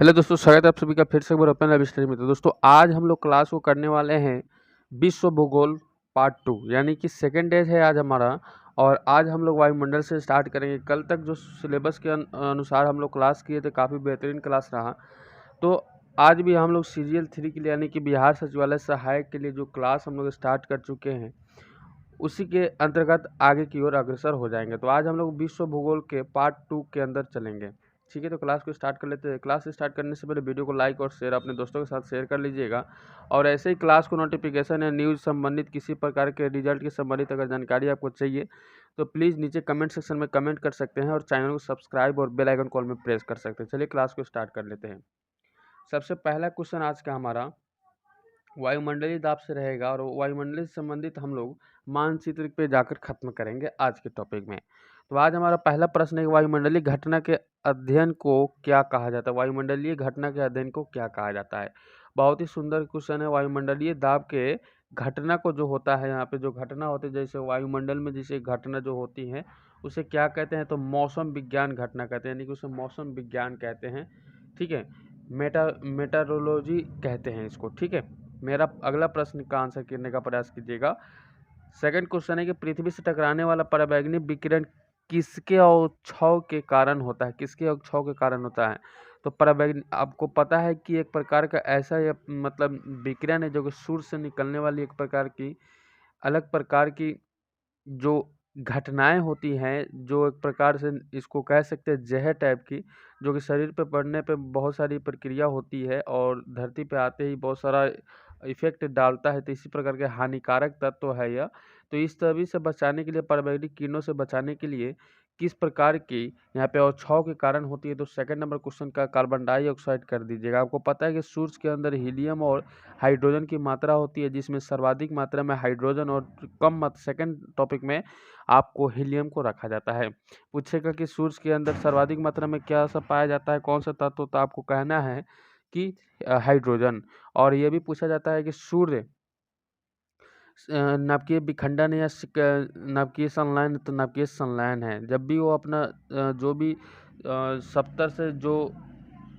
Hello दोस्तों, स्वागत है आप सभी का फिर से एक बार ओपन लाइव स्टडी में। तो दोस्तों आज हम लोग क्लास को करने वाले हैं विश्व भूगोल पार्ट 2, यानी कि सेकेंड डे है आज हमारा। और आज हम लोग वायुमंडल से स्टार्ट करेंगे। कल तक जो सिलेबस के अनुसार हम लोग क्लास किए थे, काफ़ी बेहतरीन क्लास रहा। तो आज भी हम लोग सीरियल 3 के लिए, यानी कि बिहार सचिवालय सहायक के लिए जो क्लास हम लोग स्टार्ट कर चुके हैं, उसी के अंतर्गत आगे की ओर अग्रसर हो जाएंगे। तो आज हम लोग विश्व भूगोल के पार्ट 2 के अंदर चलेंगे। ठीक है, तो क्लास को स्टार्ट कर लेते हैं। क्लास स्टार्ट करने से पहले वीडियो को लाइक और शेयर अपने दोस्तों के साथ शेयर कर लीजिएगा। और ऐसे ही क्लास को नोटिफिकेशन या न्यूज़ संबंधित किसी प्रकार के रिजल्ट के संबंधित अगर जानकारी आपको चाहिए तो प्लीज़ नीचे कमेंट सेक्शन में कमेंट कर सकते हैं और चैनल को सब्सक्राइब और बेल आइकन कॉल में प्रेस कर सकते हैं। चलिए क्लास को स्टार्ट कर लेते हैं। सबसे पहला क्वेश्चन आज का हमारा वायुमंडलीय दाब से रहेगा, और वायुमंडल से संबंधित हम लोग मानचित्र पे जाकर खत्म करेंगे आज के टॉपिक में। तो आज हमारा पहला प्रश्न है, वायुमंडलीय घटना के अध्ययन को क्या कहा जाता है। वायुमंडलीय घटना के अध्ययन को क्या कहा जाता है। बहुत ही सुंदर क्वेश्चन है। वायुमंडलीय दाब के घटना को जो होता है, यहाँ पे जो घटना होती है, जैसे वायुमंडल में जैसे घटना जो होती है उसे क्या कहते हैं, तो मौसम विज्ञान घटना कहते हैं, यानी कि उसे मौसम विज्ञान कहते हैं। ठीक है, मेटारोलॉजी कहते हैं इसको। ठीक है, मेरा अगला प्रश्न का आंसर करने का प्रयास कीजिएगा। सेकंड क्वेश्चन है कि पृथ्वी से टकराने वाला पराबैंगनी विकिरण किसके अवक्षय के कारण होता है। किसके अवक्षय के कारण होता है। तो पराबैंगनी आपको पता है कि एक प्रकार का ऐसा मतलब विकिरण है जो कि सूर्य से निकलने वाली एक प्रकार की अलग प्रकार की जो घटनाएं होती हैं, जो एक प्रकार से इसको कह सकते हैं जहर टाइप की, जो कि शरीर पे पड़ने पे बहुत सारी प्रक्रिया होती है और धरती पे आते ही बहुत सारा इफेक्ट डालता है। तो इसी प्रकार के हानिकारक तत्व है यह। तो इस सभी से बचाने के लिए, पराबैंगनी किरणों से बचाने के लिए किस प्रकार की यहाँ पे अवक्षय के कारण होती है। तो सेकंड नंबर क्वेश्चन का कार्बन डाइऑक्साइड कर दीजिएगा। आपको पता है कि सूर्य के अंदर हीलियम और हाइड्रोजन की मात्रा होती है, जिसमें सर्वाधिक मात्रा में हाइड्रोजन और कम मात्रा, सेकंड टॉपिक में आपको हीलियम को रखा जाता है। पूछेगा कि सूर्य के अंदर सर्वाधिक मात्रा में क्या सब पाया जाता है, कौन सा तत्व, तो आपको कहना है कि हाइड्रोजन। और ये भी पूछा जाता है कि सूर्य नाभिकीय विखंडन या नाभिकीय संलयन, तो नाभिकीय संलयन है। जब भी वो अपना जो भी सप्तर से जो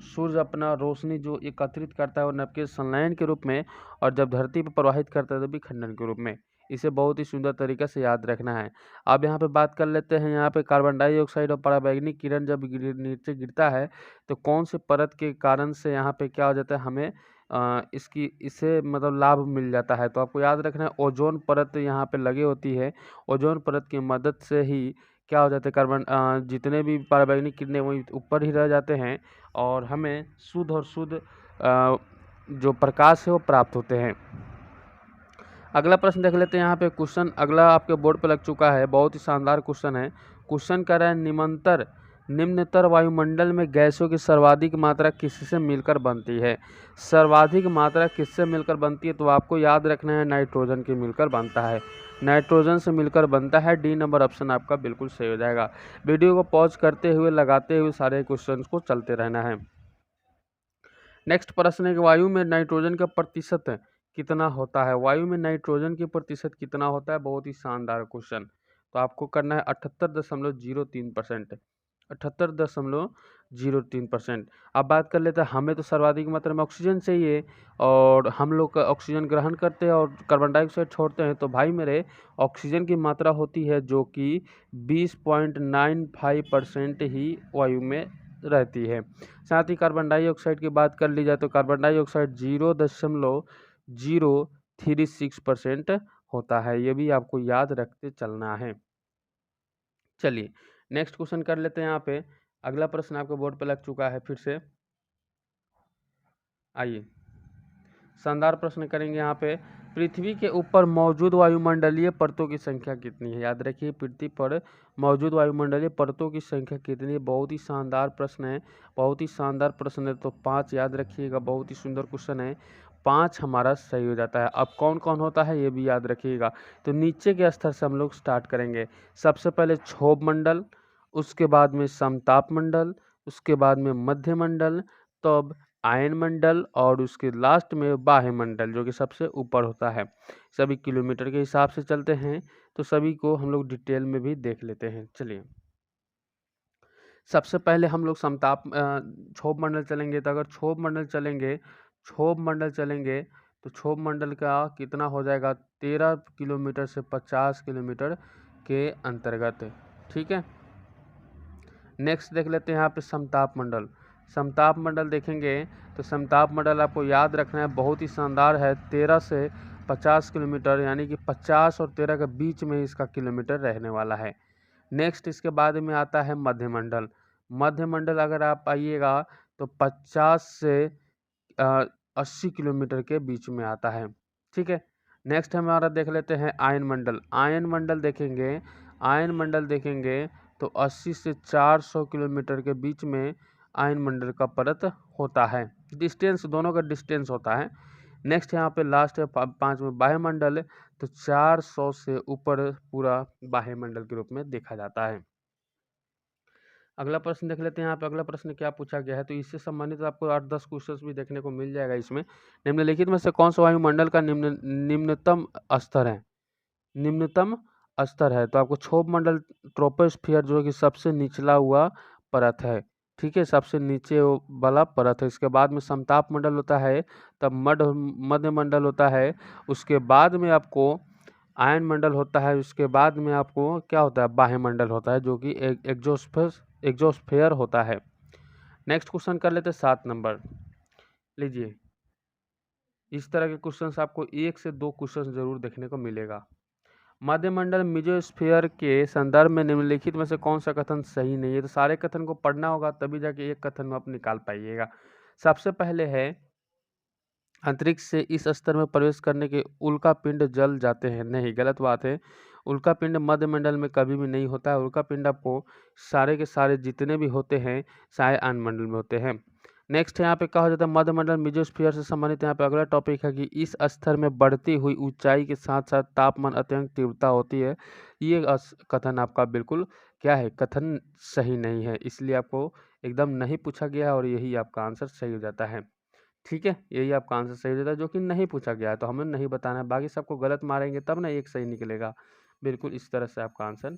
सूर्य अपना रोशनी जो एकत्रित करता है वो नाभिकीय संलयन के रूप में, और जब धरती पर प्रवाहित करता है तो विखंडन के रूप में। इसे बहुत ही सुंदर तरीके से याद रखना है। अब यहाँ पे बात कर लेते हैं, यहाँ पे कार्बन डाइऑक्साइड और पराबैंगनी किरण जब नीचे गिरता है तो कौन से परत के कारण से यहाँ पे क्या हो जाता है, हमें इससे मतलब लाभ मिल जाता है। तो आपको याद रखना है, ओजोन परत यहाँ पे लगी होती है। ओजोन परत की मदद से ही क्या हो जाता है, जितने भी पराबैंगनी किरणें वही ऊपर ही रह जाते हैं और हमें शुद्ध और शुद्ध जो प्रकाश है वो प्राप्त होते हैं। अगला प्रश्न देख लेते हैं। यहाँ पे क्वेश्चन अगला आपके बोर्ड पे लग चुका है, बहुत ही शानदार क्वेश्चन है। क्वेश्चन कह रहा है, निम्नतर वायुमंडल में गैसों की सर्वाधिक मात्रा किससे मिलकर बनती है। सर्वाधिक मात्रा किससे मिलकर बनती है, तो आपको याद रखना है नाइट्रोजन की मिलकर बनता है। नाइट्रोजन से मिलकर बनता है। डी नंबर ऑप्शन आपका बिल्कुल सही हो जाएगा। वीडियो को पॉज करते हुए लगाते हुए सारे क्वेश्चन को चलते रहना है। नेक्स्ट प्रश्न है कि वायु में नाइट्रोजन का प्रतिशत कितना होता है। वायु में नाइट्रोजन की प्रतिशत कितना होता है, बहुत ही शानदार क्वेश्चन। तो आपको करना है 78.03%। 78.03%। अब बात कर लेते हैं, हमें तो सर्वाधिक मात्रा में ऑक्सीजन चाहिए और हम लोग का ऑक्सीजन ग्रहण करते हैं और कार्बन डाइऑक्साइड छोड़ते हैं। तो भाई मेरे ऑक्सीजन की मात्रा होती है जो कि 20.95% ही वायु में रहती है। साथ ही कार्बन डाइऑक्साइड की बात कर ली जाए तो कार्बन डाइऑक्साइड 0.036% होता है। ये भी आपको याद रखते चलना है। चलिए नेक्स्ट क्वेश्चन कर लेते हैं। यहाँ पे अगला प्रश्न आपके बोर्ड पे लग चुका है फिर से। आइए शानदार प्रश्न करेंगे। यहाँ पे पृथ्वी के ऊपर मौजूद वायुमंडलीय परतों की संख्या कितनी है। याद रखिए, पृथ्वी पर मौजूद वायुमंडलीय परतों की संख्या कितनी है। बहुत ही शानदार प्रश्न है, बहुत ही शानदार प्रश्न है। तो 5 याद रखिएगा, बहुत ही सुंदर क्वेश्चन है। 5 हमारा सही हो जाता है। अब कौन कौन होता है ये भी याद रखिएगा। तो नीचे के स्तर से हम लोग स्टार्ट करेंगे। सबसे पहले क्षोभ मंडल, उसके बाद में समताप मंडल, उसके बाद में मध्य मंडल, तब आयन मंडल और उसके लास्ट में बाह्य मंडल जो कि सबसे ऊपर होता है। सभी किलोमीटर के हिसाब से चलते हैं, तो सभी को हम लोग डिटेल में भी देख लेते हैं। चलिए सबसे पहले हम लोग समताप क्षोभ मंडल चलेंगे। तो अगर क्षोभ मंडल चलेंगे तो क्षोभ मंडल का कितना हो जाएगा, 13 किलोमीटर से 50 किलोमीटर के अंतर्गत। ठीक है, नेक्स्ट देख लेते हैं यहाँ पे समताप मंडल देखेंगे तो समताप मंडल आपको याद रखना है, बहुत ही शानदार है। 13 से 50 किलोमीटर, यानी कि 50 और 13 के बीच में इसका किलोमीटर रहने वाला है। नेक्स्ट इसके बाद में आता है मध्य मंडल अगर आप आइएगा तो 50 से 80 किलोमीटर के बीच में आता है। ठीक है, नेक्स्ट हमारा देख लेते हैं आयन मंडल देखेंगे तो 80 से 400 किलोमीटर के बीच में आयन मंडल का परत होता है। डिस्टेंस, दोनों का डिस्टेंस होता है। नेक्स्ट यहाँ पे लास्ट है 5 में बाह्य मंडल, तो 400 से ऊपर पूरा बाह्य मंडल के रूप में देखा जाता है। अगला प्रश्न देख लेते हैं। यहाँ पे अगला प्रश्न क्या पूछा गया है, तो इससे संबंधित आपको 8-10 क्वेश्चंस भी देखने को मिल जाएगा इसमें। निम्नलिखित में से कौन सा वायुमंडल का निम्नतम स्तर है। तो आपको क्षोभ मंडल, ट्रोपोस्फियर जो कि सबसे निचला हुआ परत है। ठीक है, सबसे नीचे वाला परत है। इसके बाद में समताप मंडल होता है, तब मध्य मंडल होता है, उसके बाद में आपको आयन मंडल होता है, उसके बाद में आपको क्या होता है, बाह्य मंडल होता है, जो कि एग्जोस्फेयर होता है। नेक्स्ट क्वेश्चन कर लेते हैं 7 नंबर। लीजिए, इस तरह के क्वेश्चंस आपको 1 से 2 क्वेश्चन जरूर देखने को मिलेगा। मध्य मंडल मेसोस्फीयर के संदर्भ में निम्नलिखित में से कौन सा कथन सही नहीं है। तो सारे कथन को पढ़ना होगा, तभी जाके एक कथन में आप निकाल पाइएगा। सबसे पहले है, अंतरिक्ष से इस स्तर में प्रवेश करने के उल्का पिंड जल जाते हैं। नहीं, गलत बात है। उल्का पिंड मध्य मंडल में कभी भी नहीं होता है। उल्का पिंड आपको सारे के सारे जितने भी होते हैं सारे आयन मंडल में होते हैं। नेक्स्ट यहाँ पे कहा जाता है मध्य मंडल मेसोस्फीयर से संबंधित यहाँ पे अगला टॉपिक है कि इस स्तर में बढ़ती हुई ऊंचाई के साथ साथ तापमान अत्यंत तीव्रता होती है। ये कथन आपका बिल्कुल क्या है, कथन सही नहीं है, इसलिए आपको एकदम नहीं पूछा गया है और यही आपका आंसर सही हो जाता है। ठीक है, यही आपका आंसर सही हो जाता है, जो कि नहीं पूछा गया है तो हमें नहीं बताना है। बाकी सबको गलत मारेंगे तब ना एक सही निकलेगा। बिल्कुल इस तरह से आपका आंसर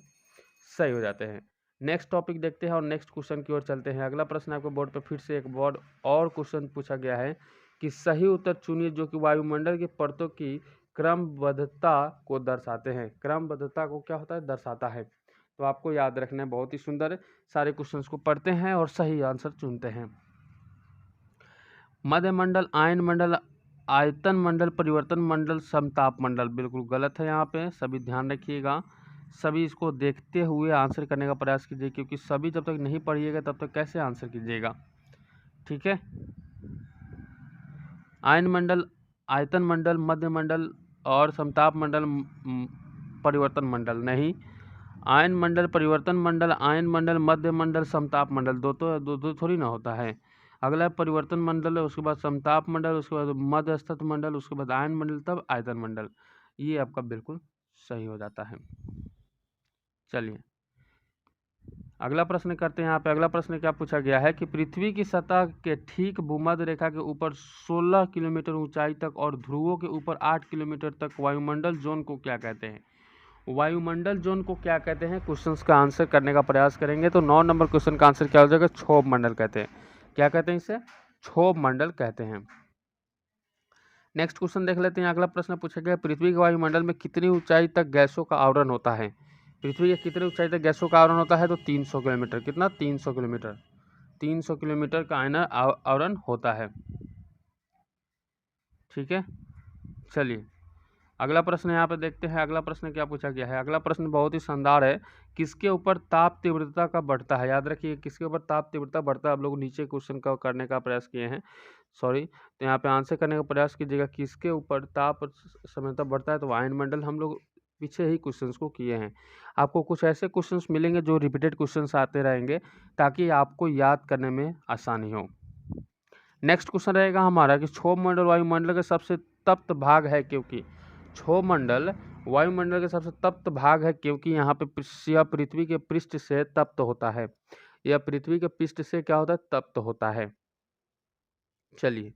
सही हो जाते हैं। नेक्स्ट टॉपिक देखते हैं और नेक्स्ट क्वेश्चन की ओर चलते हैं। अगला प्रश्न आपको बोर्ड पर फिर से एक बोर्ड और क्वेश्चन पूछा गया है कि सही उत्तर चुनिए जो कि वायुमंडल की परतों की क्रमबद्धता को दर्शाते हैं। क्रमबद्धता को क्या होता है, दर्शाता है। तो आपको याद रखना है, बहुत ही सुंदर। सारे क्वेश्चंस को पढ़ते हैं और सही आंसर चुनते हैं। मध्य मंडल, आयन मंडल, आयतन मंडल, परिवर्तन मंडल, समताप मंडल, बिल्कुल गलत है। यहाँ पे सभी ध्यान रखिएगा, सभी इसको देखते हुए आंसर करने का प्रयास कीजिए, क्योंकि सभी जब तक नहीं पढ़िएगा तब तक कैसे आंसर कीजिएगा। ठीक है, आयन मंडल, आयतन मंडल, मध्य मंडल और समताप मंडल, परिवर्तन मंडल। नहीं, आयन मंडल, परिवर्तन मंडल, आयन मंडल, मध्य मंडल, समताप मंडल, दो थोड़ी ना होता है। अगला परिवर्तन मंडल है, उसके बाद समताप मंडल, उसके बाद मध्य स्थित मंडल, उसके बाद आयन मंडल, तब आयतन मंडल। ये आपका बिल्कुल सही हो जाता है। चलिए अगला प्रश्न करते हैं। यहाँ पे अगला प्रश्न क्या पूछा गया है कि पृथ्वी की सतह के ठीक भूमध्य रेखा के ऊपर 16 किलोमीटर ऊंचाई तक और ध्रुवों के ऊपर 8 किलोमीटर तक वायुमंडल जोन को क्या कहते हैं। वायुमंडल जोन को क्या कहते हैं, क्वेश्चंस का आंसर करने का प्रयास करेंगे। तो 9 नंबर क्वेश्चन का आंसर क्या हो जाएगा, क्षोभ मंडल कहते हैं। क्या कहते हैं इसे, क्षोभ मंडल कहते हैं। नेक्स्ट क्वेश्चन देख लेते हैं। अगला प्रश्न पूछा गया, पृथ्वी के वायुमंडल में कितनी ऊंचाई तक गैसों का आवरण होता है। पृथ्वी के कितनी ऊंचाई तक गैसों का आवरण होता है, तो 300 किलोमीटर। कितना, 300 किलोमीटर। 300 किलोमीटर का आवरण होता है। ठीक है, चलिए अगला प्रश्न यहाँ पे देखते हैं। अगला प्रश्न क्या पूछा गया है। अगला प्रश्न बहुत ही शानदार है, किसके ऊपर ताप तीव्रता का बढ़ता है। याद रखिए, किसके ऊपर ताप तीव्रता बढ़ता है। आप लोग नीचे क्वेश्चन का करने का प्रयास किए हैं, सॉरी, तो यहाँ पे आंसर करने का प्रयास कीजिएगा, किसके ऊपर ताप समता बढ़ता है। तो आयन मंडल हम लोग पीछे ही क्वेश्चंस को किए हैं। आपको कुछ ऐसे क्वेश्चंस मिलेंगे जो रिपीटेड क्वेश्चंस आते रहेंगे, ताकि आपको याद करने में आसानी हो। नेक्स्ट क्वेश्चन रहेगा हमारा कि क्षोभ मंडल वायुमंडल का सबसे तप्त भाग है, क्योंकि क्षोभ मंडल वायुमंडल के सबसे तप्त भाग है क्योंकि यहाँ पे यह पृथ्वी के पृष्ठ से तप्त होता है। यह पृथ्वी के पृष्ठ से क्या होता है, तप्त होता है। चलिए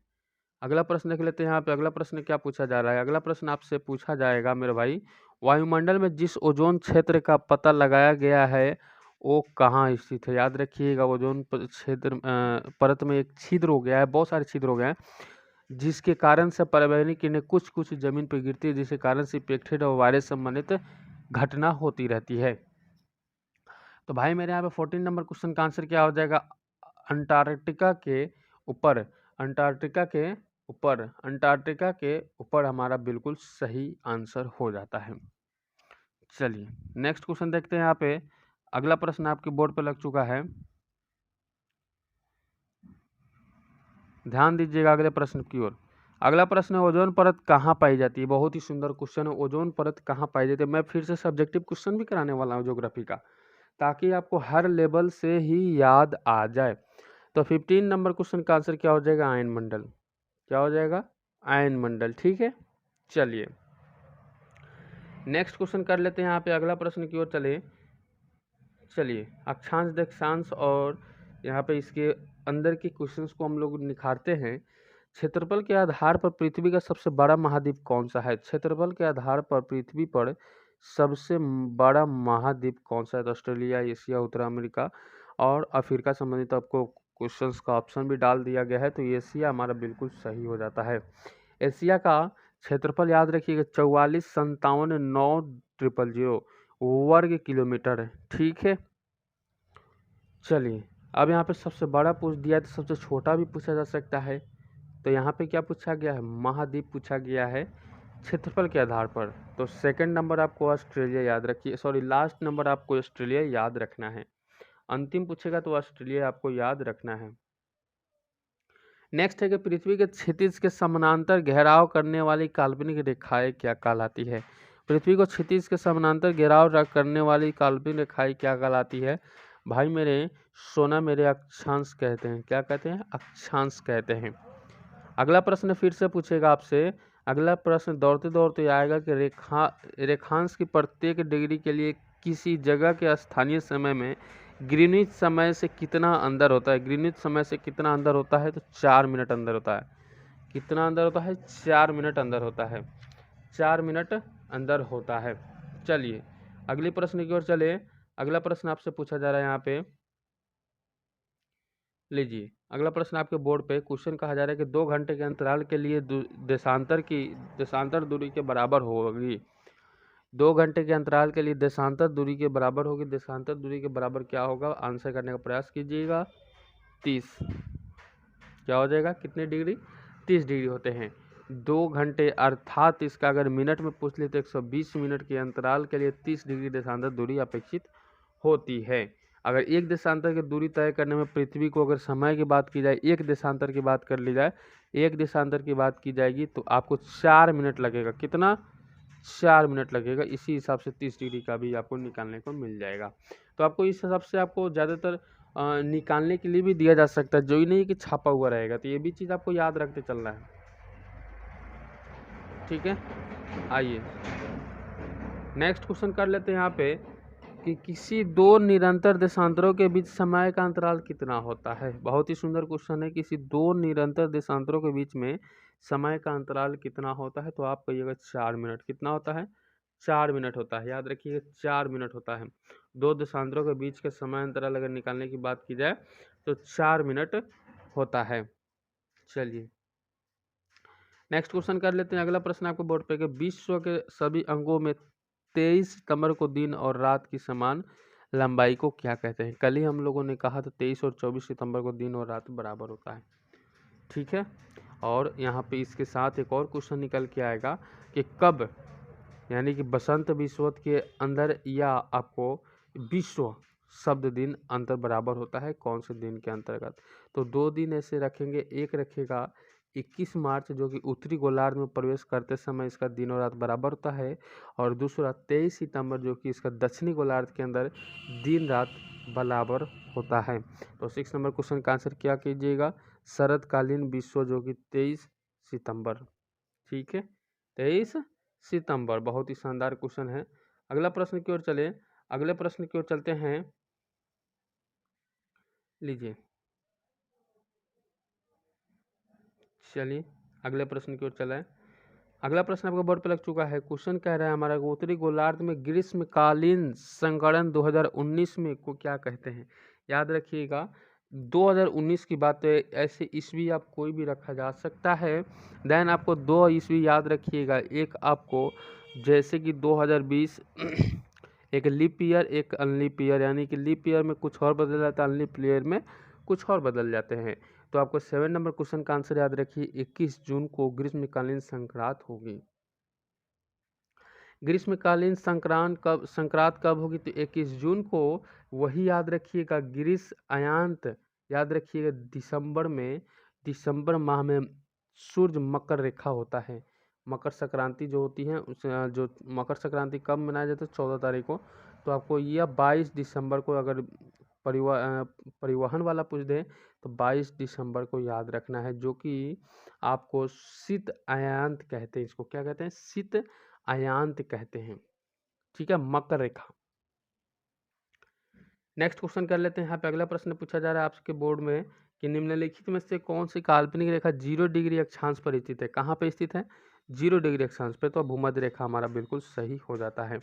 अगला प्रश्न देख लेते हैं। यहाँ पे अगला प्रश्न क्या पूछा जा रहा है। अगला प्रश्न आपसे पूछा जाएगा मेरे भाई, वायुमंडल में जिस ओजोन क्षेत्र का पता लगाया गया है वो कहाँ स्थित है? याद रखिएगा ओजोन क्षेत्र परत में एक छिद्र हो गया है, बहुत सारे छिद्र हो गए हैं, जिसके कारण से पराबैंगनी किरणें कुछ कुछ जमीन पर गिरती है, जिसके कारण से इन्फेक्टेड और वायरस संबंधित घटना होती रहती है। तो भाई मेरे यहाँ पे 14 नंबर क्वेश्चन का आंसर क्या हो जाएगा? अंटार्कटिका के ऊपर, अंटार्कटिका के ऊपर, अंटार्कटिका के ऊपर हमारा बिल्कुल सही आंसर हो जाता है। चलिए नेक्स्ट क्वेश्चन देखते हैं। यहाँ पे अगला प्रश्न आपके बोर्ड पे लग चुका है, ध्यान दीजिएगा अगले प्रश्न की ओर। अगला प्रश्न है, ओजोन परत कहाँ पाई जाती है? बहुत ही सुंदर क्वेश्चन है, ओजोन परत कहाँ पाई जाती है। मैं फिर से सब्जेक्टिव क्वेश्चन भी कराने वाला हूँ ज्योग्राफी का, ताकि आपको हर लेवल से ही याद आ जाए। तो 15 नंबर क्वेश्चन का आंसर क्या हो जाएगा? आयन मंडल। क्या हो जाएगा? आयन मंडल। ठीक है, चलिए नेक्स्ट क्वेश्चन कर लेते हैं। यहाँ पे अगला प्रश्न की ओर चलिए अक्षांश दक्षांश और यहाँ पे इसके अंदर के क्वेश्चंस को हम लोग निखारते हैं। क्षेत्रफल के आधार पर पृथ्वी का सबसे बड़ा महाद्वीप कौन सा है? क्षेत्रफल के आधार पर पृथ्वी पर सबसे बड़ा महाद्वीप कौन सा है? तो ऑस्ट्रेलिया, एशिया, उत्तर अमेरिका और अफ्रीका संबंधित आपको क्वेश्चंस का ऑप्शन भी डाल दिया गया है, तो एशिया हमारा बिल्कुल सही हो जाता है। एशिया का क्षेत्रफल याद रखिएगा 44,57,9,000 वर्ग किलोमीटर है। ठीक है, चलिए अब यहाँ पे सबसे बड़ा पूछ दिया है, तो सबसे छोटा भी पूछा जा सकता है। तो यहाँ पे क्या पूछा गया है? महाद्वीप पूछा गया है क्षेत्रफल के आधार पर। तो सेकंड नंबर आपको ऑस्ट्रेलिया याद रखिए, सॉरी लास्ट नंबर आपको ऑस्ट्रेलिया याद रखना है। अंतिम पूछेगा तो ऑस्ट्रेलिया आपको याद रखना है। नेक्स्ट है कि पृथ्वी के क्षितिज के समानांतर घेराव करने वाली काल्पनिक रेखाएं क्या कहलाती है? पृथ्वी को क्षितिज के समानांतर घेराव करने वाली काल्पनिक रेखाएं क्या कहलाती है? भाई मेरे सोना मेरे अक्षांश कहते हैं। क्या कहते हैं? अक्षांश कहते हैं। अगला प्रश्न फिर से पूछेगा आपसे। अगला प्रश्न दौड़ते दौड़ते आएगा कि रेखांश की प्रत्येक डिग्री के लिए किसी जगह के स्थानीय समय में ग्रीनिच समय से कितना अंदर होता है? ग्रीनिच समय से कितना अंदर होता है? तो 4 मिनट अंदर होता है। कितना अंदर होता है? 4 मिनट अंदर होता है। 4 मिनट अंदर होता है। चलिए अगले प्रश्न की ओर चले। अगला प्रश्न आपसे पूछा जा रहा है यहाँ पे, लीजिए अगला प्रश्न आपके बोर्ड पे क्वेश्चन कहा जा रहा है कि 2 घंटे के अंतराल के लिए देशांतर दूरी के बराबर होगी। 2 घंटे के अंतराल के लिए देशांतर दूरी के बराबर होगी। देशांतर दूरी के बराबर क्या होगा? आंसर करने का प्रयास कीजिएगा। 30। क्या हो जाएगा? कितने डिग्री? 30 डिग्री होते हैं। 2 घंटे अर्थात इसका अगर मिनट में पूछ ले तो 120 मिनट के अंतराल के लिए 30 डिग्री देशांतर दूरी अपेक्षित होती है। अगर एक देशांतर की दूरी तय करने में पृथ्वी को अगर समय की बात की जाए, एक देशांतर की बात कर ली जाए, एक देशांतर की बात की जाएगी तो आपको 4 मिनट लगेगा। कितना? 4 मिनट लगेगा। इसी हिसाब से 30 डिग्री का भी आपको निकालने को मिल जाएगा। तो आपको इस हिसाब से आपको ज़्यादातर निकालने के लिए भी दिया जा सकता है, जो ही नहीं कि छापा हुआ रहेगा। तो ये भी चीज़ आपको याद रखते चलना है। ठीक है, आइए नेक्स्ट क्वेश्चन कर लेते हैं यहाँ पे कि किसी दो निरंतर देशांतरों के बीच समय का अंतराल कितना होता है? बहुत ही सुंदर क्वेश्चन है। किसी दो निरंतर देशांतरों के बीच में समय का अंतराल कितना होता है? तो आप कहिएगा 4 मिनट। कितना होता है? 4 मिनट होता है। याद रखिएगा 4 मिनट होता है। दो देशांतरों के बीच के समय अंतराल अगर निकालने की बात की जाए तो 4 मिनट होता है। चलिए नेक्स्ट क्वेश्चन कर लेते हैं। अगला प्रश्न आपको बोर्ड पे कि विश्व के सभी अंगों में 23 सितंबर को दिन और रात की समान लंबाई को क्या कहते हैं? कल ही हम लोगों ने कहा था 23 और 24 सितंबर को दिन और रात बराबर होता है। ठीक है, और यहाँ पे इसके साथ एक और क्वेश्चन निकल के आएगा कि कब, यानी कि बसंत विषुवत के अंदर या आपको विश्व शब्द दिन अंतर बराबर होता है कौन से दिन के अंतर्गत? तो 2 दिन ऐसे रखेंगे। एक रखेगा 21 मार्च जो कि उत्तरी गोलार्ध में प्रवेश करते समय इसका दिन और रात बराबर होता है, और दूसरा 23 सितंबर जो कि इसका दक्षिणी गोलार्ध के अंदर दिन रात बराबर होता है। तो 6 नंबर क्वेश्चन का आंसर क्या कीजिएगा? शरतकालीन विश्व जो कि 23 सितंबर। ठीक है, 23 सितंबर। बहुत ही शानदार क्वेश्चन है। अगला प्रश्न की ओर चले। अगले प्रश्न की ओर चलते हैं। लीजिए चलिए अगले प्रश्न की ओर चलाएं। अगला प्रश्न आपको बोर्ड पे लग चुका है। क्वेश्चन कह रहा है हमारा उत्तरी गोलार्ध में ग्रीष्मकालीन संगणन 2019 में को क्या कहते हैं। याद रखिएगा 2019 की बात है, ऐसे ईस्वी आप कोई भी रखा जा सकता है। देन आपको 2 ईस्वी याद रखिएगा, एक आपको जैसे कि 2020 एक लीप ईयर एक अनलीप ईयर, यानी कि लीप ईयर में कुछ और बदल जाता है, अनलीप ईयर में कुछ और बदल जाते हैं। तो आपको 7 नंबर क्वेश्चन का आंसर याद रखिए, 21 जून को ग्रीष्मकालीन संक्रांत होगी। ग्रीष्मकालीन संक्रांत कब होगी, तो 21 जून को। वही याद रखिएगा ग्रीष्म अयांत याद रखिएगा दिसंबर माह में सूर्य मकर रेखा होता है। मकर संक्रांति जो होती है जो मकर संक्रांति कब मनाया जाता है, 14 तारीख को। तो आपको यह 22 दिसंबर को, अगर परिवहन वाला पूछ दे तो 22 दिसंबर को याद रखना है, जो कि आपको शीत अयांत कहते हैं। इसको क्या कहते हैं, शीत अयांत कहते हैं। ठीक है, मकर रेखा। नेक्स्ट क्वेश्चन कर लेते हैं। यहाँ पे अगला प्रश्न पूछा जा रहा है आपके बोर्ड में कि निम्नलिखित में से कौन सी काल्पनिक रेखा 0 डिग्री अक्षांश पर स्थित है। कहाँ पे स्थित है, 0 डिग्री अक्षांश पे, तो भूमध्य रेखा हमारा बिल्कुल सही हो जाता है।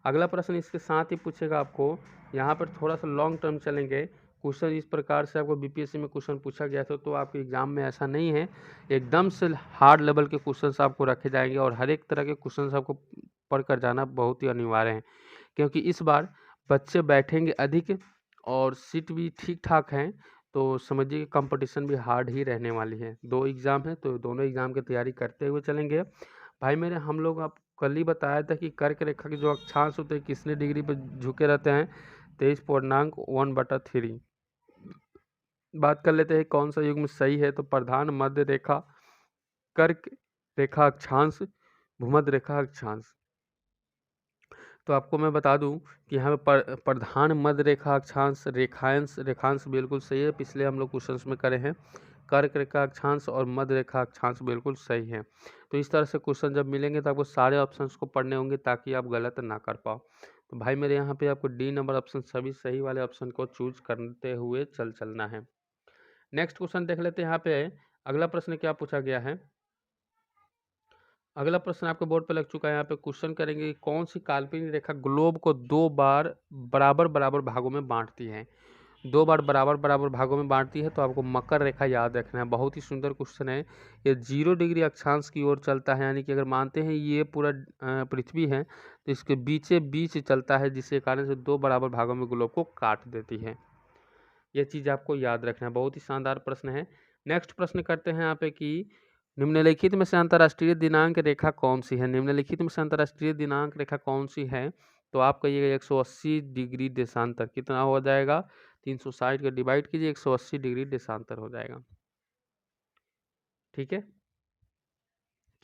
अगला प्रश्न इसके साथ ही पूछेगा आपको, यहाँ पर थोड़ा सा लॉन्ग टर्म चलेंगे। क्वेश्चन इस प्रकार से आपको बीपीएससी में क्वेश्चन पूछा गया था, तो आपके एग्जाम में ऐसा नहीं है, एकदम से हार्ड लेवल के क्वेश्चंस आपको रखे जाएंगे और हर एक तरह के क्वेश्चंस आपको पढ़ कर जाना बहुत ही अनिवार्य है, क्योंकि इस बार बच्चे बैठेंगे अधिक और सीट भी ठीक ठाक हैं। तो समझिए कंपटीशन भी हार्ड ही रहने वाली है। 2 एग्ज़ाम है, तो दोनों एग्ज़ाम की तैयारी करते हुए चलेंगे। भाई मेरे, हम लोग आप कल ही बताया था कि कर्क रेखा के जो अक्षांश होते हैं कितने डिग्री पर झुके रहते हैं, 23.1/3। बात कर लेते हैं कौन सा युग में सही है, तो प्रधान मध्य रेखा, कर्क रेखा अक्षांश, भूमध्य रेखा अक्षांश। तो आपको मैं बता दूं कि यहाँ पे प्रधान मध्य रेखा अक्षांश रेखांश बिल्कुल सही है, पिछले हम लोग क्वेश्चंस में करे हैं। कर्क रेखा अक्षांश और मध्य रेखा अक्षांश बिल्कुल सही है। तो इस तरह से क्वेश्चन जब मिलेंगे तो आपको सारे ऑप्शंस को पढ़ने होंगे ताकि आप गलत ना कर पाओ। तो भाई मेरे यहाँ पे आपको डी नंबर ऑप्शन सभी सही वाले ऑप्शन को चूज करते हुए चलना है। नेक्स्ट क्वेश्चन देख लेते हैं। यहाँ पे अगला प्रश्न क्या पूछा गया है। अगला प्रश्न आपके बोर्ड पे लग चुका है। यहाँ पे क्वेश्चन करेंगे कि कौन सी काल्पनिक रेखा ग्लोब को 2 बार बराबर बराबर भागों में बांटती है। 2 बार बराबर बराबर भागों में बांटती है, तो आपको मकर रेखा याद रखना है। बहुत ही सुंदर क्वेश्चन है। ये 0 डिग्री अक्षांश की ओर चलता है, यानी कि अगर मानते हैं ये पूरा पृथ्वी है, तो इसके बीचे बीच चलता है, जिसके कारण से 2 बराबर भागों में ग्लोब को काट देती है। ये चीज़ आपको याद रखना है। बहुत ही शानदार प्रश्न है। नेक्स्ट प्रश्न करते हैं यहाँ पे कि निम्नलिखित में से अंतर्राष्ट्रीय दिनांक रेखा कौन सी है। निम्नलिखित में से अंतर्राष्ट्रीय दिनांक रेखा कौन सी है, तो आप कहिएगा 180 डिग्री देशांतर। कितना हो जाएगा, 360 का डिवाइड कीजिए, 180 डिग्री देशांतर हो जाएगा। ठीक है,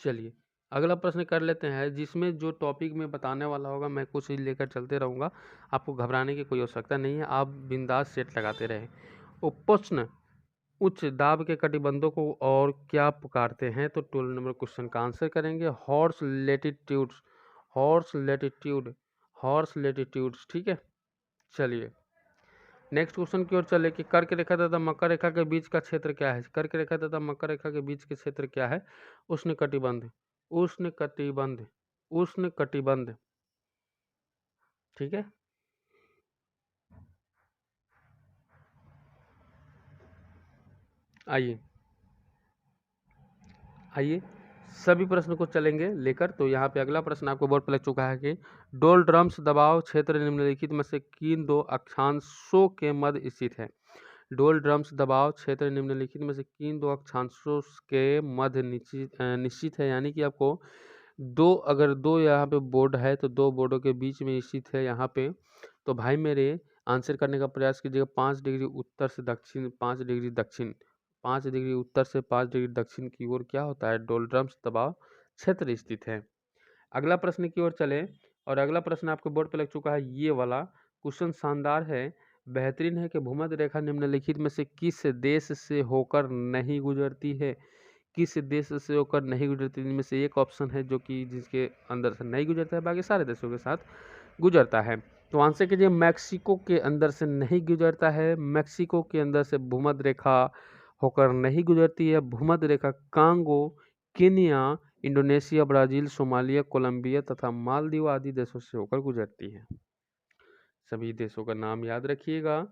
चलिए अगला प्रश्न कर लेते हैं, जिसमें जो टॉपिक में बताने वाला होगा मैं कुछ ही लेकर चलते रहूँगा। आपको घबराने की कोई आवश्यकता नहीं है, आप बिंदास सेट लगाते रहे। प्रश्न, उच्च दाब के कटिबंधों को और क्या पुकारते हैं, तो 12 नंबर क्वेश्चन का आंसर करेंगे horse latitudes, horse latitude, horse latitudes. ठीक है, चलिए नेक्स्ट क्वेश्चन की ओर चले कि कर्क रेखा तथा मकर रेखा के बीच का क्षेत्र क्या है। कर्क रेखा तथा मकर रेखा के बीच के क्षेत्र क्या है, उष्ण कटिबंध, उष्ण कटिबंध, उष्ण कटिबंध। ठीक है, आइए आइए सभी प्रश्न को चलेंगे लेकर। तो यहाँ पे अगला प्रश्न आपको बोर्ड पर लग चुका है कि डोलड्रम्स दबाव क्षेत्र निम्नलिखित में से किन 2 अक्षांशों के मध्य स्थित है। डोलड्रम्स दबाव क्षेत्र निम्नलिखित में से किन 2 अक्षांशों के मध्य निश्चित है, यानी कि आपको अगर दो यहाँ पे बोर्ड है तो 2 बोर्डों के बीच में स्थित है यहाँ पे। तो भाई मेरे आंसर करने का प्रयास कीजिएगा। 5 डिग्री उत्तर से दक्षिण, 5 डिग्री दक्षिण, 5 डिग्री उत्तर से 5 डिग्री दक्षिण की ओर क्या होता है, डोलड्रम्स दबाव क्षेत्र स्थित है। अगला प्रश्न की ओर चले, और अगला प्रश्न आपके बोर्ड पे लग चुका है। ये वाला क्वेश्चन शानदार है, बेहतरीन है कि भूमध्य रेखा निम्नलिखित में से किस देश से होकर नहीं गुजरती है। किस देश से होकर नहीं गुजरती, इनमें से एक ऑप्शन है जो कि जिसके अंदर से नहीं गुजरता है, बाकी सारे देशों के साथ गुजरता है। तो आंसर कीजिए, मैक्सिको के अंदर से नहीं गुजरता है। मैक्सिको के अंदर से भूमध्य रेखा होकर नहीं गुजरती है। भूमध्य रेखा Congo, Kenya, Indonesia, Brazil, Somalia, Colombia तथा मालदीव आदि देशों से होकर गुजरती है। सभी देशों का नाम याद रखिएगा।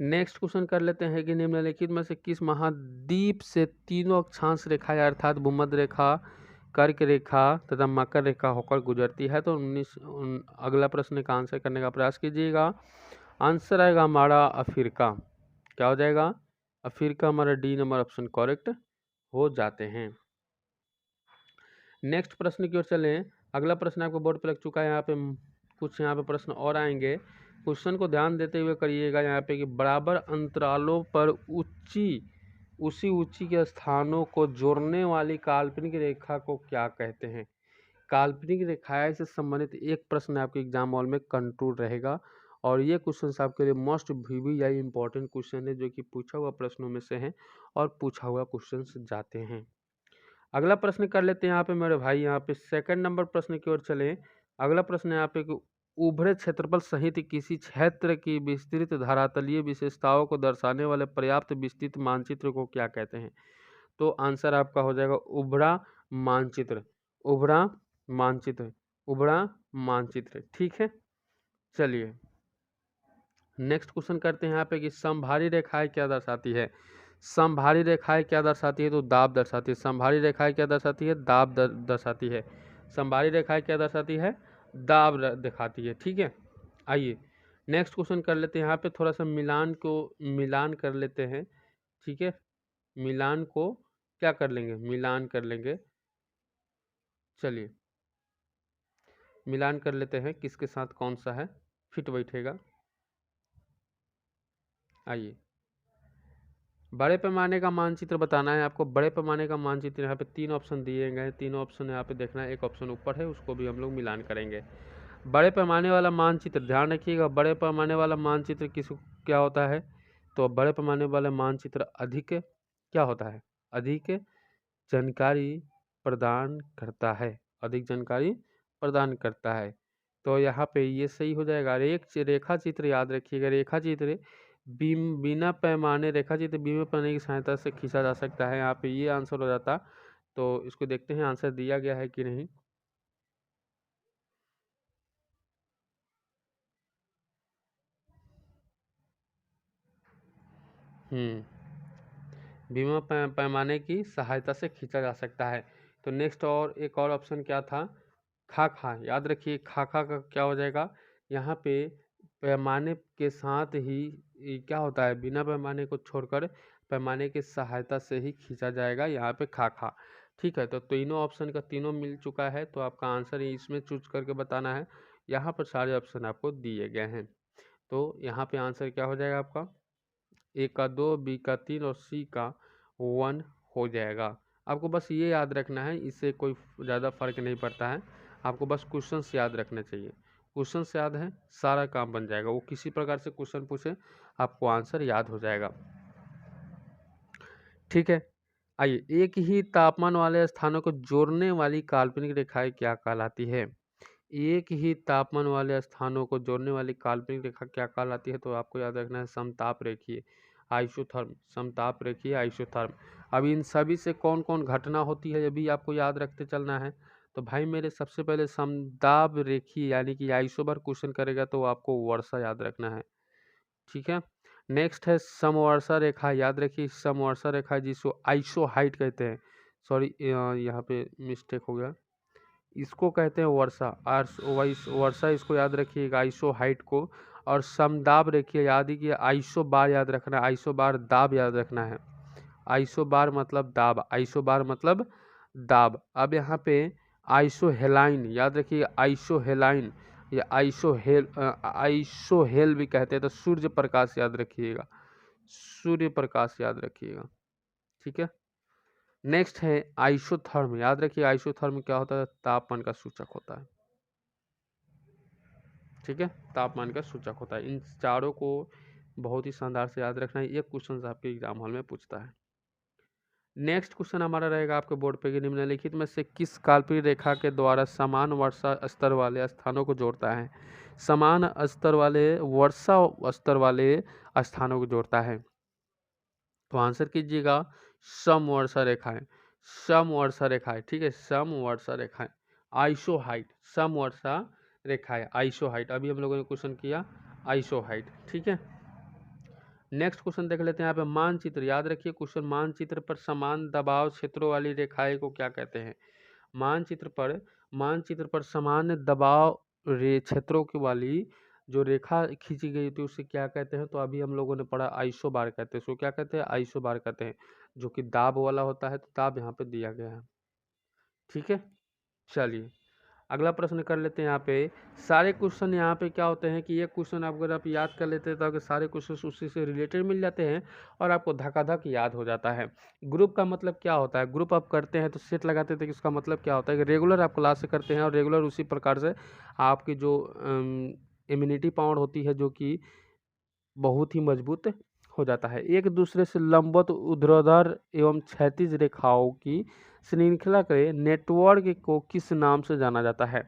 नेक्स्ट क्वेश्चन कर लेते हैं कि निम्नलिखित में से किस महाद्वीप से तीनों अक्षांश रेखाएं अर्थात भूमध्य रेखा, कर्क रेखा तथा मकर रेखा होकर गुजरती है। तो अगला प्रश्न का आंसर करने का प्रयास कीजिएगा। आंसर आएगा हमारा अफ्रीका। क्या हो जाएगा? अफ्रीका। हमारा डी नंबर ऑप्शन करेक्ट हो जाते हैं। नेक्स्ट प्रश्न की ओर चलें। अगला प्रश्न आपको बोर्ड पे लग चुका है। यहाँ पे कुछ यहाँ पे प्रश्न और आएंगे। क्वेश्चन को ध्यान देते हुए करिएगा यहाँ पे कि बराबर अंतरालों पर उसी ऊंची के स्थानों को जोड़ने वाली काल्पनिक रेखा को क्या कहते हैं? काल्पनिक रेखाएं से संबंधित एक प्रश्न आपके एग्जाम हॉल में कंटूर रहेगा और ये क्वेश्चन आपके लिए मोस्ट VVI इंपॉर्टेंट क्वेश्चन है जो कि पूछा हुआ प्रश्नों में से हैं और पूछा हुआ क्वेश्चन जाते हैं। अगला प्रश्न कर लेते हैं यहाँ पे मेरे भाई। यहाँ पे सेकंड नंबर प्रश्न की ओर चलें। अगला प्रश्न यहाँ पे उभरे क्षेत्रफल सहित किसी क्षेत्र की विस्तृत धरातलीय विशेषताओं को दर्शाने वाले पर्याप्त विस्तृत मानचित्र को क्या कहते हैं? तो आंसर आपका हो जाएगा उभरा मानचित्र। उभरा मानचित्र, उभरा मानचित्र। ठीक है, चलिए नेक्स्ट क्वेश्चन करते हैं यहाँ पे कि समभारी रेखाएं क्या दर्शाती है? समभारी रेखाएं क्या दर्शाती है? तो दाब दर्शाती है। समभारी रेखाएं क्या दर्शाती है? दाब दर्शाती है। समभारी रेखाएं क्या दर्शाती है? दाब दिखाती है। ठीक है, आइए नेक्स्ट क्वेश्चन कर लेते हैं। यहाँ पे थोड़ा सा मिलान कर लेते हैं। ठीक है, मिलान को क्या कर लेंगे? मिलान कर लेंगे। चलिए मिलान कर लेते हैं किसके साथ कौन सा है फिट बैठेगा। आइए, बड़े पैमाने का मानचित्र बताना है आपको। बड़े पैमाने का मानचित्र यहाँ पे 3 ऑप्शन दिए गए हैं। तीनों ऑप्शन यहाँ पे देखना है। एक ऑप्शन ऊपर है, उसको भी हम लोग मिलान करेंगे। बड़े पैमाने वाला मानचित्र, ध्यान रखिएगा, बड़े पैमाने वाला मानचित्र क्या होता है? तो बड़े पैमाने वाला मानचित्र अधिक क्या होता है? अधिक जानकारी प्रदान करता है। अधिक जानकारी प्रदान करता है। तो यहाँ पे ये सही हो जाएगा। रेखा चित्र याद रखिएगा। रेखा चित्र बिना पैमाने की सहायता से खींचा जा सकता है। यहाँ पे ये आंसर हो जाता। तो इसको देखते हैं आंसर दिया गया है कि नहीं। बिना पैमाने की सहायता से खींचा जा सकता है। तो नेक्स्ट और एक और ऑप्शन क्या था? खाखा। याद रखिए खाखा का क्या हो जाएगा? यहाँ पे पैमाने के साथ ही क्या होता है? बिना पैमाने को छोड़कर पैमाने की सहायता से ही खींचा जाएगा यहाँ पे खाखा। ठीक है, तो तीनों ऑप्शन का तीनों मिल चुका है। तो आपका आंसर इसमें चूज करके बताना है। यहाँ पर सारे ऑप्शन आपको दिए गए हैं। तो यहाँ पे आंसर क्या हो जाएगा आपका? ए का 2, बी का 3 और सी का 1 हो जाएगा। आपको बस ये याद रखना है, इससे कोई ज़्यादा फर्क नहीं पड़ता है। आपको बस क्वेश्चंस याद रखने चाहिए। क्वेश्चंस याद है, सारा काम बन जाएगा। वो किसी प्रकार से क्वेश्चन पूछे, आपको आंसर याद हो जाएगा। ठीक है, आइए, एक ही तापमान वाले स्थानों को जोड़ने वाली काल्पनिक रेखाएं क्या कहलाती है? एक ही तापमान वाले स्थानों को जोड़ने वाली काल्पनिक रेखा क्या कहलाती है? तो आपको याद रखना है समताप रेखीय आइसोथर्म। समताप रेखीय आइसोथर्म। अब इन सभी से कौन कौन घटना होती है ये भी आपको याद रखते चलना है। तो भाई मेरे सबसे पहले समताप रेखीय यानी कि आइसोबर क्वेश्चन करेगा तो आपको वर्षा याद रखना है। ठीक है, नेक्स्ट है समवर्षा रेखा। याद रखिए समवर्षा रेखा जिसको आइसो हाइट कहते हैं। सॉरी, यहाँ पे मिस्टेक हो गया। इसको कहते हैं वर्षा। वर्षा इसको याद रखिएगा, आइसो हाइट को। और समदाब रेखिए, याद ही कि आइसो बार याद रखना है। आइसो बार दाब याद रखना है। आइसो बार मतलब दाब, आइसो बार मतलब दाब। अब यहाँ पे आइसो हेलाइन याद रखिए, आइसो हेलाइन या आइसो हेल भी कहते हैं। तो सूर्य प्रकाश याद रखिएगा, सूर्य प्रकाश याद रखिएगा। ठीक है, नेक्स्ट है आइसोथर्म। याद रखिए आइसोथर्म क्या होता है? तापमान का सूचक होता है। ठीक है, तापमान का सूचक होता है। इन चारों को बहुत ही शानदार से याद रखना है। ये क्वेश्चन आपके एग्जाम हॉल में पूछता है। नेक्स्ट क्वेश्चन हमारा रहेगा आपके बोर्ड पे कि निम्नलिखित में से किस काल्पनिक रेखा के द्वारा समान वर्षा स्तर वाले स्थानों को जोड़ता है? समान स्तर वाले वर्षा स्तर वाले स्थानों को जोड़ता है। तो आंसर कीजिएगा समवर्षा रेखाएं। समवर्षा रेखाएं, ठीक है, समवर्षा रेखाएं, आइसोहाइट, समवर्षा रेखाएं, आइसोहाइट। अभी हम लोगों ने क्वेश्चन किया आइसोहाइट, ठीक है। नेक्स्ट क्वेश्चन देख लेते हैं यहाँ पे मानचित्र, याद रखिए क्वेश्चन, मानचित्र पर समान दबाव क्षेत्रों वाली रेखाएं को क्या कहते हैं? मानचित्र पर समान दबाव क्षेत्रों की वाली जो रेखा खींची गई थी उसे क्या कहते हैं? तो अभी हम लोगों ने पढ़ा आइसोबार कहते हैं। सो क्या कहते हैं? आइसोबार कहते हैं, जो कि दाब वाला होता है। तो दाब यहाँ पे दिया गया है, ठीक है। चलिए अगला प्रश्न कर लेते हैं। यहाँ पे सारे क्वेश्चन यहाँ पे क्या होते हैं कि ये क्वेश्चन अगर आप याद कर लेते हैं तो आपके सारे क्वेश्चन उसी से रिलेटेड मिल जाते हैं और आपको धकाधक याद हो जाता है। ग्रुप का मतलब क्या होता है? ग्रुप आप करते हैं तो सेट लगाते थे कि इसका मतलब क्या होता है कि रेगुलर आप क्लास से करते हैं और रेगुलर उसी प्रकार से आपकी जो इम्यूनिटी पावर होती है जो कि बहुत ही मजबूत हो जाता है। एक दूसरे से लंबवत ऊर्ध्वाधर एवं क्षैतिज रेखाओं की श्रृंखला के नेटवर्क को किस नाम से जाना जाता है?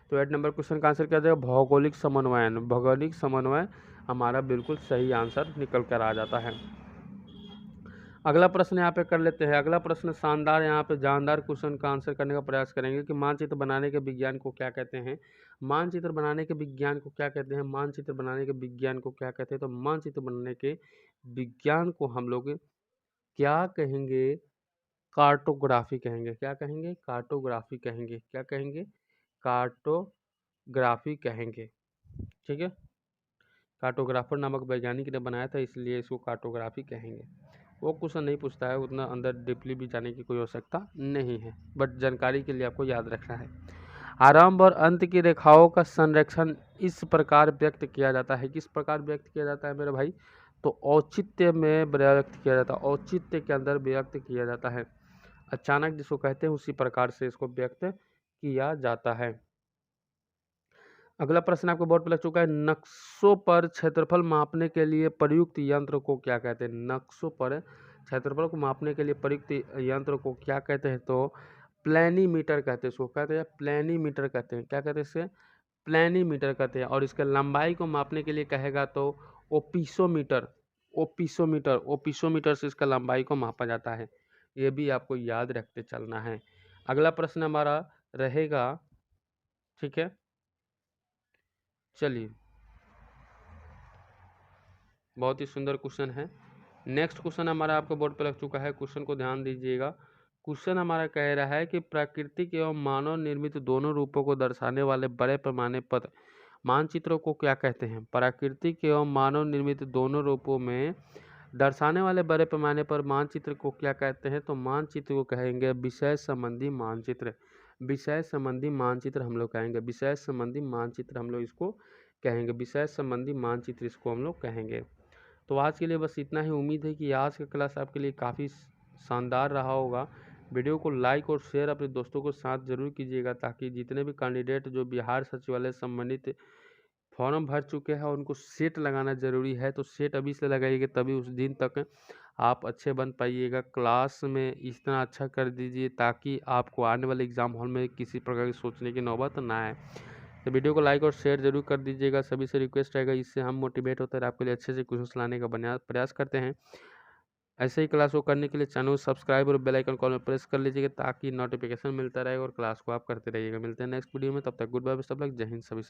तो 8 नंबर क्वेश्चन का आंसर क्या जाएगा? भौगोलिक समन्वयन। भौगोलिक समन्वय हमारा बिल्कुल सही आंसर निकल कर आ जाता है। अगला प्रश्न यहाँ पे कर लेते हैं। अगला प्रश्न शानदार, यहाँ पे जानदार क्वेश्चन का आंसर करने का प्रयास करेंगे कि मानचित्र बनाने के विज्ञान को क्या कहते हैं? मानचित्र बनाने के विज्ञान को क्या कहते हैं? मानचित्र बनाने के विज्ञान को क्या कहते हैं? तो मानचित्र बनाने के विज्ञान को हम लोग क्या कहेंगे? कार्टोग्राफी कहेंगे। क्या कहेंगे? कार्टोग्राफी कहेंगे। क्या कहेंगे? कार्टोग्राफी कहेंगे, ठीक है। कार्टोग्राफर नामक वैज्ञानिक ने बनाया था, इसलिए इसको कार्टोग्राफी कहेंगे। वो क्वेश्चन नहीं पूछता है, उतना अंदर डीपली भी जाने की कोई आवश्यकता नहीं है, बट जानकारी के लिए आपको याद रखना है। आरंभ और अंत की रेखाओं का संरक्षण इस प्रकार व्यक्त किया जाता है। किस प्रकार व्यक्त किया जाता है मेरे भाई? तो औचित्य में व्यक्त किया जाता है, औचित्य के अंदर व्यक्त किया जाता है। अचानक जिसको कहते हैं उसी प्रकार से इसको व्यक्त किया जाता है। अगला प्रश्न आपको बोर्ड पर लग चुका है। नक्शों पर क्षेत्रफल मापने के लिए प्रयुक्त यंत्र को क्या कहते हैं? नक्शों पर क्षेत्रफल को मापने के लिए प्रयुक्त यंत्र को क्या कहते हैं? तो प्लेनीमीटर कहते हैं। इसको कहते हैं प्लेनीमीटर कहते हैं। क्या कहते हैं इसे? प्लेनीमीटर कहते हैं। और इसके लंबाई को मापने के लिए कहेगा तो ओपिसोमीटर। ओपिसोमीटर, ओपिसोमीटर से इसका लंबाई को मापा जाता है। ये भी आपको याद रखते चलना है। अगला प्रश्न हमारा रहेगा, ठीक है। चलिए बहुत ही सुंदर क्वेश्चन है। नेक्स्ट क्वेश्चन हमारा आपको बोर्ड पर लग चुका है। क्वेश्चन को ध्यान दीजिएगा। क्वेश्चन हमारा कह रहा है कि प्राकृतिक एवं मानव निर्मित दोनों रूपों को दर्शाने वाले बड़े पैमाने पर मानचित्रों को क्या कहते हैं? प्राकृतिक एवं मानव निर्मित दोनों रूपों में दर्शाने वाले बड़े पैमाने पर मानचित्र को क्या कहते हैं? तो मानचित्र को कहेंगे विषय संबंधी मानचित्र। विषय संबंधी मानचित्र हम लोग कहेंगे। विषय संबंधी मानचित्र हम लोग इसको कहेंगे। विषय संबंधी मानचित्र इसको हम लोग कहेंगे। तो आज के लिए बस इतना ही। उम्मीद है कि आज का क्लास आपके लिए काफ़ी शानदार रहा होगा। वीडियो को लाइक और शेयर अपने दोस्तों को साथ जरूर कीजिएगा, ताकि जितने भी कैंडिडेट जो बिहार सचिवालय संबंधित फॉर्म भर चुके हैं उनको सेट लगाना ज़रूरी है। तो सेट अभी से लगाइएगा, तभी उस दिन तक आप अच्छे बन पाइएगा। क्लास में इतना अच्छा कर दीजिए ताकि आपको आने वाले एग्ज़ाम हॉल में किसी प्रकार की सोचने की नौबत ना आए। तो वीडियो को लाइक और शेयर जरूर कर दीजिएगा। सभी से रिक्वेस्ट रहेगा, इससे हम मोटिवेट होते हैं, आपके लिए अच्छे से क्वेश्चन लाने का प्रयास करते हैं। ऐसे ही क्लास को करने के लिए चैनल सब्सक्राइब और बेल आइकन कॉल में प्रेस कर लीजिएगा, ताकि नोटिफिकेशन मिलता रहेगा और क्लास को आप करते रहिएगा। मिलते हैं नेक्स्ट वीडियो में, तब तक गुड बाय सब लोग। जय हिंद सभी।